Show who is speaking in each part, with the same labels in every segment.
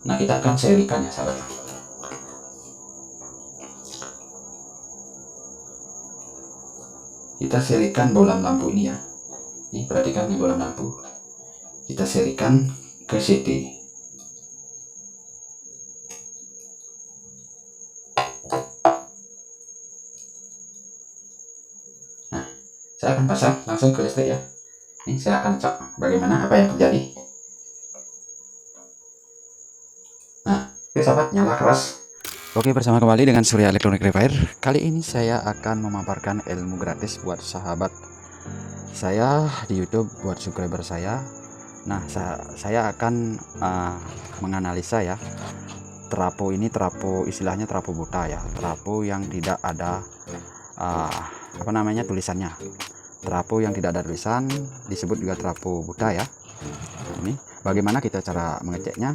Speaker 1: Nah, kita akan serikan ya sahabat. Kita serikan bolam lampu ini ya. Ini perhatikan di bolam lampu. Kita serikan ke CT. Nah, saya akan pasang langsung ke listrik ya. Ini saya akan cek bagaimana apa yang terjadi. Nah, oke sahabat, nyala keras. Oke, bersama kembali dengan Surya Electronic Repair. Kali ini saya akan memaparkan ilmu gratis buat sahabat saya di YouTube, buat subscriber saya. Nah, saya akan menganalisa ya trapo ini, trapo istilahnya trapo buta ya, trapo yang tidak ada tulisannya. Trapo yang tidak ada tulisan disebut juga trapo buta ya. Ini bagaimana kita cara mengeceknya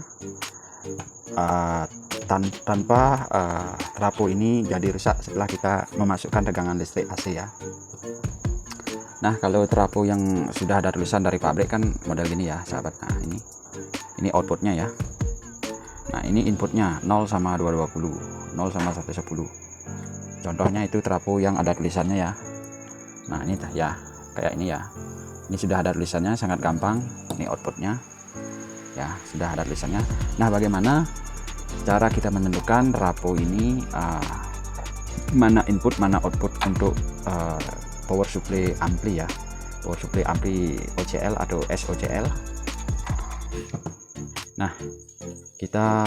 Speaker 1: tanpa trapo ini jadi rusak setelah kita memasukkan tegangan listrik AC ya. Nah, kalau trapo yang sudah ada tulisan dari pabrik kan model gini ya sahabat. Nah, ini outputnya ya. Nah, ini inputnya 0 sama 220, 0 sama 110. Contohnya itu trapo yang ada tulisannya ya. Nah, ini ya kayak ini ya. Ini sudah ada tulisannya, sangat gampang. Ini outputnya ya, sudah ada tulisannya. Nah, bagaimana cara kita menentukan trapo ini mana input mana output untuk power supply ampli ya, power supply ampli OCL atau SOCL. Nah, kita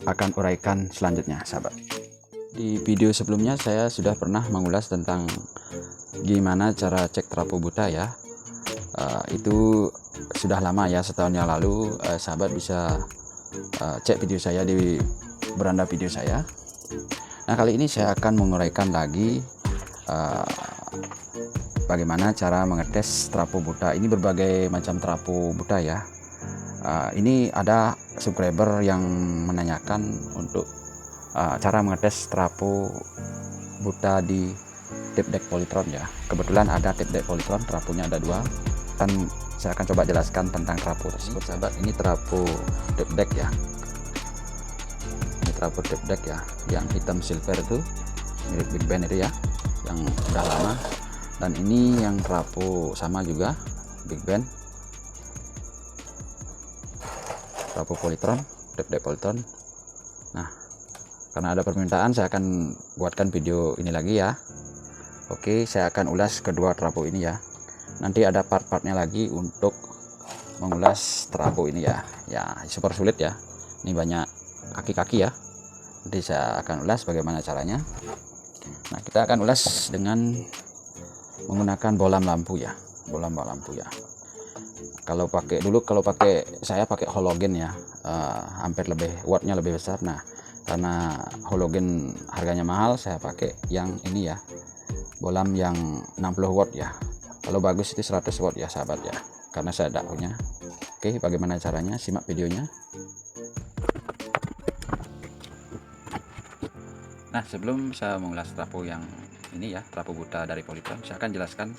Speaker 1: akan uraikan selanjutnya sahabat. Di video sebelumnya saya sudah pernah mengulas tentang gimana cara cek trapo buta ya. Itu sudah lama ya, setahun yang lalu. Sahabat bisa cek video saya di beranda video saya. Nah, kali ini saya akan menguraikan lagi bagaimana cara mengetes trapo buta. Ini berbagai macam trapo buta ya. Ini ada subscriber yang menanyakan untuk cara mengetes trapo buta di tip deck Polytron ya. Kebetulan ada tip deck Polytron, traponya ada 2. Dan saya akan coba jelaskan tentang trapo tersebut sahabat. Ini trapo tip deck ya. Ini trapo tip deck ya, yang hitam silver itu mirip Big Band itu ya, yang udah lama. Dan ini yang trapo sama juga Big Band, trapo Polytron, tip deck Polytron. Nah, karena ada permintaan saya akan buatkan video ini lagi ya. Oke, saya akan ulas kedua trapo ini ya. Nanti ada part-partnya lagi untuk mengulas trapo ini ya. Ya, super sulit ya. Ini banyak kaki-kaki ya. Nanti saya akan ulas bagaimana caranya. Nah, kita akan ulas dengan menggunakan bolam lampu ya. Bolam lampu ya. Kalau saya pakai halogen ya. Hampir wattnya lebih besar. Nah, karena halogen harganya mahal, saya pakai yang ini ya. Bolam yang 60 watt ya. Kalau bagus itu 100 watt ya sahabat ya, karena saya tidak punya. Oke, bagaimana caranya? Simak videonya. Nah, sebelum saya mengulas trapo yang ini ya, trapo buta dari Polytron, saya akan jelaskan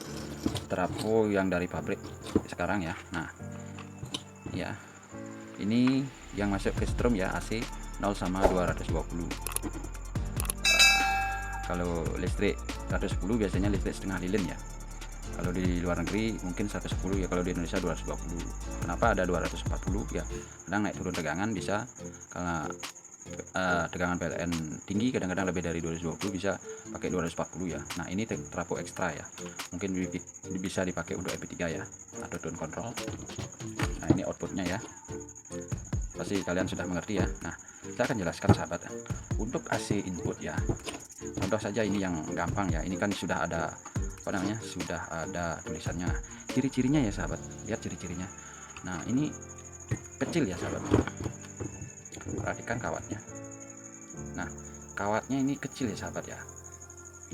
Speaker 1: trapo yang dari pabrik sekarang ya. Nah, ya, ini yang masuk ke strom ya, AC 0 sama 220. Kalau listrik 110 biasanya listrik setengah lilin ya. Kalau di luar negeri mungkin 110 ya, kalau di Indonesia 220. Kenapa ada 240 ya? Kadang naik turun tegangan bisa, karena tegangan PLN tinggi kadang-kadang lebih dari 220 bisa pakai 240 ya. Nah, ini trapo ekstra ya. Mungkin bisa dipakai untuk MP3 ya, atau tone control. Nah, ini outputnya ya. Pasti kalian sudah mengerti ya. Nah, saya akan jelaskan sahabat. Untuk AC input ya. Contoh saja ini yang gampang ya. Ini kan sudah ada sudah ada tulisannya. Ciri-cirinya ya sahabat. Lihat ciri-cirinya. Nah, ini kecil ya sahabat. Perhatikan kawatnya. Nah, kawatnya ini kecil ya sahabat ya.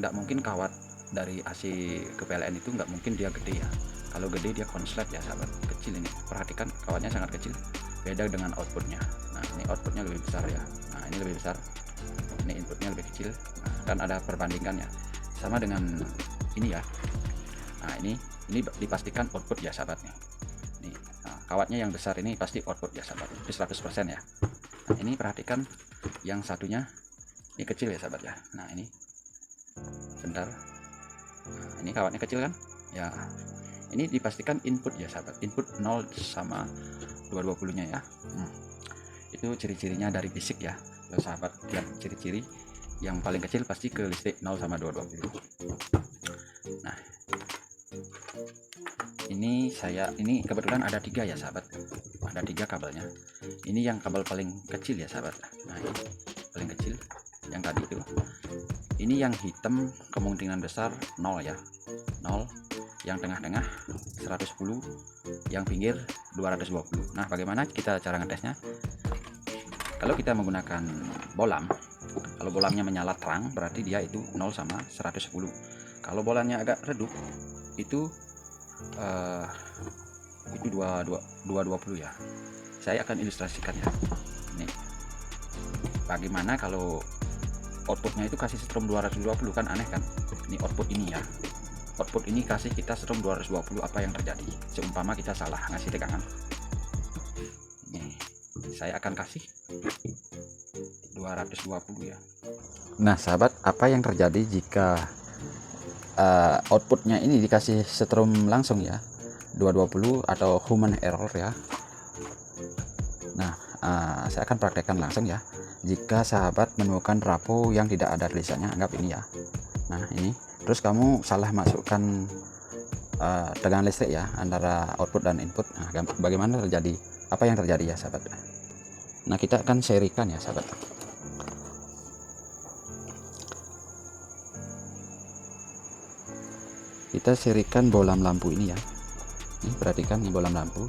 Speaker 1: Nggak mungkin kawat dari AC ke PLN itu nggak mungkin dia gede ya. Kalau gede dia konslet ya sahabat. Kecil ini. Perhatikan kawatnya sangat kecil. Beda dengan outputnya. Nah, ini outputnya lebih besar ya. Nah, ini lebih besar. Ini inputnya lebih kecil. Nah, kan ada perbandingannya. Sama dengan ini ya. Nah, ini dipastikan output ya sahabat nih. Nih, nah, kawatnya yang besar ini pasti output ya sahabat, itu 100% ya. Nah ini perhatikan yang satunya ini kecil ya sahabat ya. Nah ini bentar, nah, ini kawatnya kecil kan ya, ini dipastikan input ya sahabat, input 0 sama 220 nya ya. Itu ciri-cirinya dari fisik ya. Kalau sahabat lihat ciri-ciri, yang paling kecil pasti ke listrik 0 sama 220. Nah ini kebetulan ada 3 ya sahabat, ada 3 kabelnya. Ini yang kabel paling kecil ya sahabat. Nah ini paling kecil yang tadi itu, ini yang hitam kemungkinan besar 0 ya, 0, yang tengah-tengah 110, yang pinggir 220. Nah bagaimana kita cara ngetesnya? Kalau kita menggunakan bolam, kalau bolamnya menyala terang berarti dia itu 0 sama 110. Kalau bolamnya agak redup itu 220 ya. Saya akan ilustrasikan ya. Nih, bagaimana kalau outputnya itu kasih strom 220, kan aneh kan? Ini output ini ya. Output ini kasih kita strom 220, apa yang terjadi? Seumpama kita salah ngasih tegangan. Nih, saya akan kasih 220 ya. Nah sahabat, apa yang terjadi jika outputnya ini dikasih strom langsung ya, 220 atau human error ya. Nah saya akan praktekkan langsung ya. Jika sahabat menemukan rapo yang tidak ada tulisannya, anggap ini ya. Nah ini, terus kamu salah masukkan tegangan listrik ya antara output dan input. Nah, bagaimana terjadi? Apa yang terjadi ya sahabat? Nah kita akan serikan ya sahabat. Kita serikan bolam lampu ini ya. Ini perhatikan, ini bolam lampu.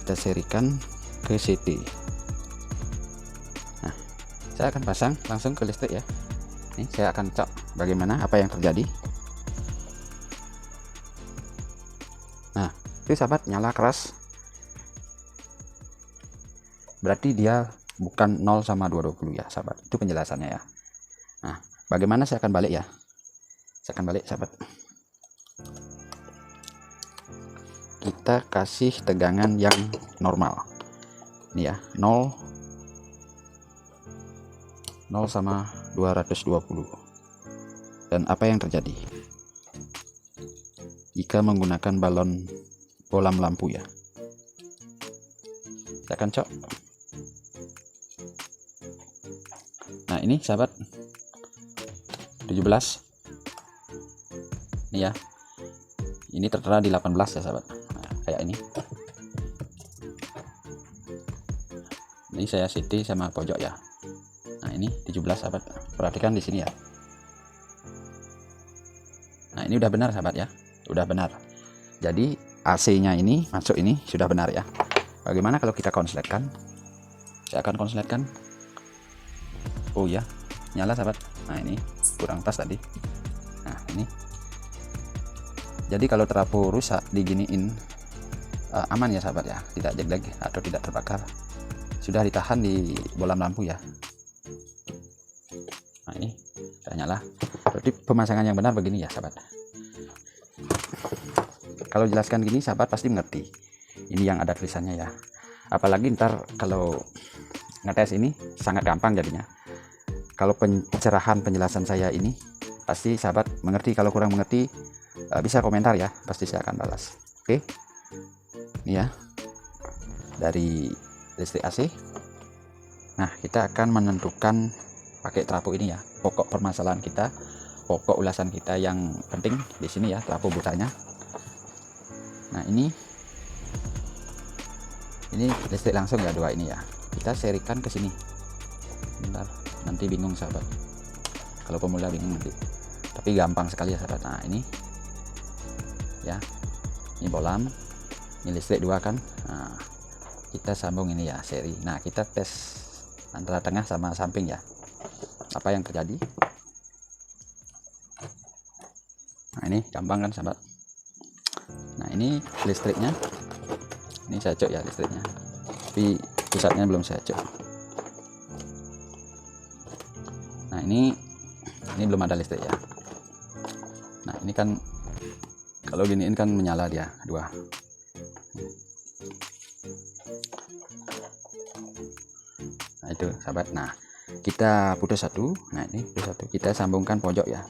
Speaker 1: Kita serikan ke CT. Nah, saya akan pasang langsung ke listrik ya. Ini saya akan cek bagaimana, apa yang terjadi. Nah, itu sahabat nyala keras. Berarti dia bukan 0 sama 220 ya sahabat. Itu penjelasannya ya. Nah, bagaimana, saya akan balik ya. Saya akan balik sahabat. Kita kasih tegangan yang normal. Ini ya, 0 sama 220. Dan apa yang terjadi jika menggunakan bolam lampu ya? Saya akan cok. Nah ini sahabat, 17. Ini ya, ini tertera di 18 ya sahabat. Nah, kayak ini. Ini saya CT sama pojok ya. Nah ini 17 sahabat, perhatikan di sini ya. Nah ini udah benar sahabat ya, udah benar. Jadi AC-nya ini masuk, ini sudah benar ya. Bagaimana kalau kita konsletkan? Saya akan konsletkan. Oh ya, nyala sahabat. Nah ini kurang pas tadi. Nah ini. Jadi kalau trafo rusak diginiin aman ya sahabat ya, tidak jelek atau tidak terbakar. Sudah ditahan di bolam lampu ya. Nah ini sudah nyala. Berarti pemasangan yang benar begini ya sahabat. Kalau jelaskan gini sahabat pasti mengerti. Ini yang ada tulisannya ya. Apalagi ntar kalau ngetes ini sangat gampang jadinya. Kalau pencerahan penjelasan saya ini pasti sahabat mengerti. Kalau kurang mengerti bisa komentar ya, pasti saya akan balas. Oke, ini ya dari listrik AC. Nah kita akan menentukan pakai trafo ini ya. Pokok permasalahan kita, pokok ulasan kita yang penting di sini ya, trafo butanya. Nah ini listrik langsung ya, dua ini ya. Kita serikan ke sini. Bentar, nanti bingung sahabat. Kalau pemula bingung nanti. Tapi gampang sekali ya sahabat. Nah ini ya, ini bolam, ini listrik dua kan. Nah kita sambung ini ya, seri. Nah kita tes antara tengah sama samping ya, apa yang terjadi. Nah ini gampang kan sahabat. Nah ini listriknya, ini saya cok ya listriknya, tapi pusatnya belum saya cok. Nah ini belum ada listrik ya. Nah ini kan kalau giniin kan menyala dia dua. itu sahabat. Nah kita putus satu, nah ini putus satu, kita sambungkan pojok ya,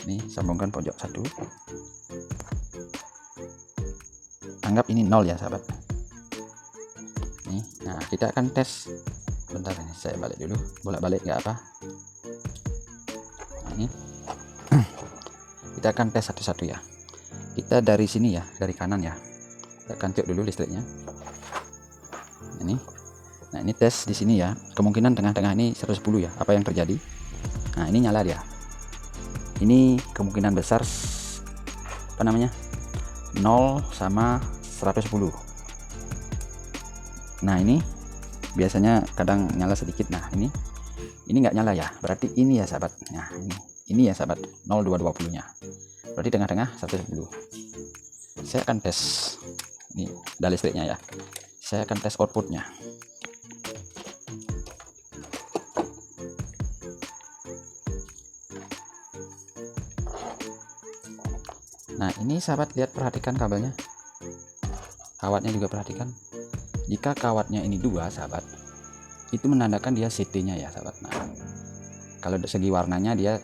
Speaker 1: ini sambungkan pojok satu, anggap ini 0 ya sahabat. Nih, nah kita akan tes, bentar ini saya balik dulu, bolak-balik nggak apa. Nah, ini kita akan tes satu-satu ya. Kita dari sini ya, dari kanan ya, kita akan cek dulu listriknya ini. Nah ini tes di sini ya, kemungkinan tengah-tengah ini 110 ya, apa yang terjadi. Nah ini nyala dia, ini kemungkinan besar apa namanya 0 sama 110. Nah ini biasanya kadang nyala sedikit. Nah ini nggak nyala ya, berarti ini ya sahabat. Nah ini ya sahabat 0220 nya, berarti tengah-tengah 110. Saya akan tes ini dari listriknya ya, saya akan tes outputnya. Nah ini sahabat, lihat, perhatikan kabelnya, kawatnya juga perhatikan. Jika kawatnya ini 2 sahabat, itu menandakan dia CT nya ya sahabat. Nah kalau dari segi warnanya dia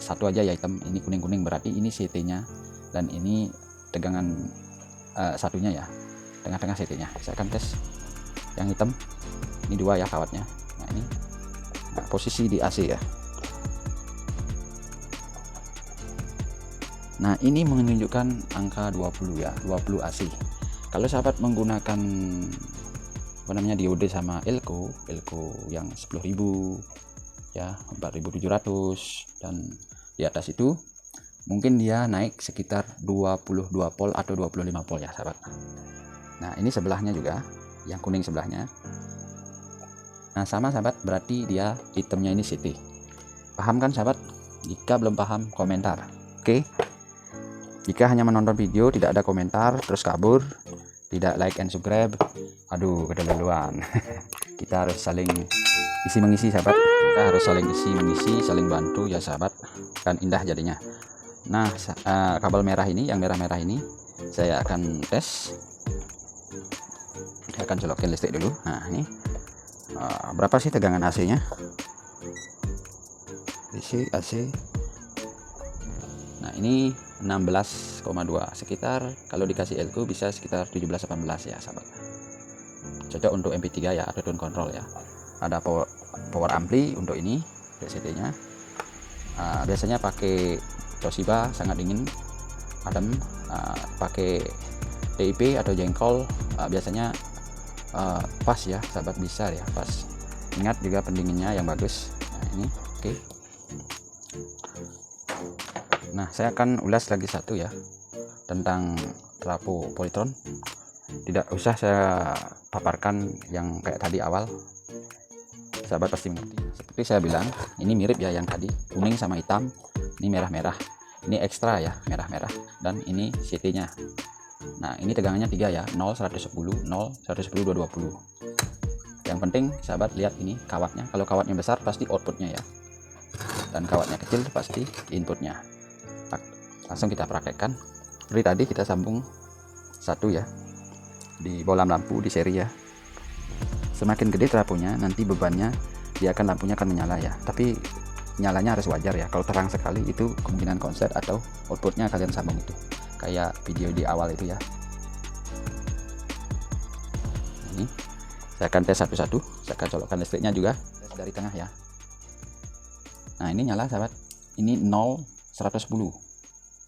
Speaker 1: satu aja ya, hitam, ini kuning-kuning, berarti ini CT nya, dan ini tegangan satunya ya, tengah-tengah CT nya. Saya akan tes yang hitam, ini 2 ya kawatnya. Nah ini posisi di AC ya. Nah ini menunjukkan angka 20 ya, 20 AC. Kalau sahabat menggunakan apa namanya diode sama elko yang 10.000 ya, 4.700 dan di atas itu, mungkin dia naik sekitar 22 volt atau 25 volt ya sahabat. Nah ini sebelahnya juga, yang kuning sebelahnya. Nah sama sahabat, berarti dia hitamnya ini CT. Paham kan sahabat? Jika belum paham komentar. Oke. Jika hanya menonton video tidak ada komentar terus kabur, tidak like and subscribe, aduh keduluan. Kita harus saling isi mengisi sahabat, kita harus saling isi mengisi, saling bantu ya sahabat, kan indah jadinya. Nah kabel merah ini, yang merah-merah ini saya akan tes, saya akan colokin listrik dulu. Nah ini berapa sih tegangan AC nya, DC AC. Nah ini 16,2 sekitar, kalau dikasih elko bisa sekitar 17-18 ya sahabat. Cocok untuk MP3 ya, atau tone control ya. Ada power ampli untuk ini DCT nya. Biasanya pakai Toshiba, sangat dingin, adem. Pakai TIP atau jengkol biasanya pas ya sahabat, bisa ya pas. Ingat juga pendinginnya yang bagus. Nah ini oke. Nah saya akan ulas lagi satu ya tentang trafo polytron. Tidak usah saya paparkan yang kayak tadi awal, sahabat pasti mengerti. Seperti saya bilang, ini mirip ya yang tadi, kuning sama hitam, ini merah-merah, ini ekstra ya, merah-merah, dan ini CT nya. Nah ini tegangannya 3 ya, 0 110 0 110 220. Yang penting sahabat lihat ini kawatnya, kalau kawatnya besar pasti outputnya ya, dan kawatnya kecil pasti inputnya. Langsung kita praktekkan. Seperti tadi kita sambung satu ya di bolam lampu di seri ya. Semakin gede trafonya, nanti bebannya dia akan, lampunya akan menyala ya, tapi nyalanya harus wajar ya. Kalau terang sekali itu kemungkinan konslet atau outputnya kalian sambung itu kayak video di awal itu ya. Ini saya akan tes satu-satu, saya akan colokkan listriknya juga, tes dari tengah ya. Nah ini nyala sahabat, ini 0 110.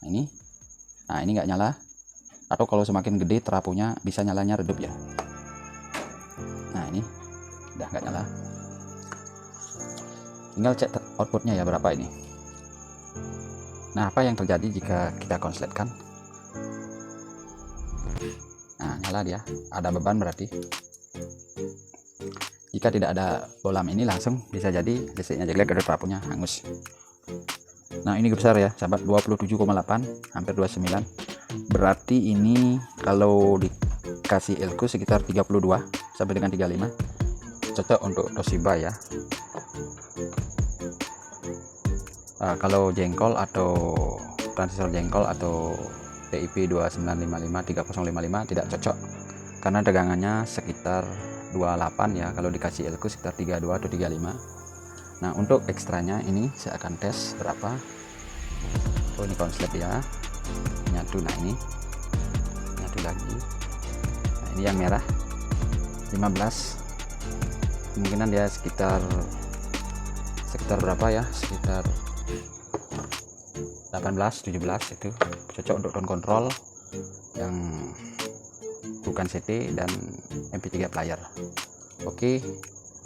Speaker 1: Nah ini nggak nyala, atau kalau semakin gede trafonya bisa nyalanya redup ya. Nah ini udah nggak nyala, tinggal cek outputnya ya berapa ini. Nah apa yang terjadi jika kita konsletkan? Nah nyala dia, ada beban berarti. Jika tidak ada bolam ini langsung bisa jadi listriknya jelek, ada trafonya hangus. Nah ini besar ya sahabat, 27,8 hampir 29, berarti ini kalau dikasih elko sekitar 32 sampai dengan 35, cocok untuk Toshiba ya. Kalau jengkol atau transistor jengkol atau TIP 2955 3055 tidak cocok karena tegangannya sekitar 28 ya, kalau dikasih elko sekitar 32 atau 35. Nah untuk ekstranya ini saya akan tes berapa. Oh ini konslet ya, nyatu. Nah ini nyatu lagi. Nah ini yang merah 15, kemungkinan dia sekitar berapa ya, sekitar 18-17. itu cocok untuk tone control yang bukan CT dan MP3 player. Oke,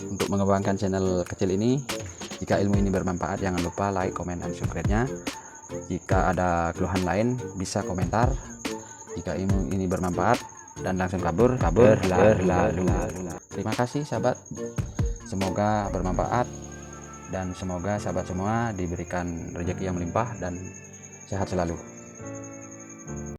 Speaker 1: untuk mengembangkan channel kecil ini, jika ilmu ini bermanfaat jangan lupa like, comment, dan subscribe-nya. Jika ada keluhan lain bisa komentar. Jika ilmu ini bermanfaat dan langsung kabur berlalu. Terima kasih sahabat, semoga bermanfaat dan semoga sahabat semua diberikan rezeki yang melimpah dan sehat selalu.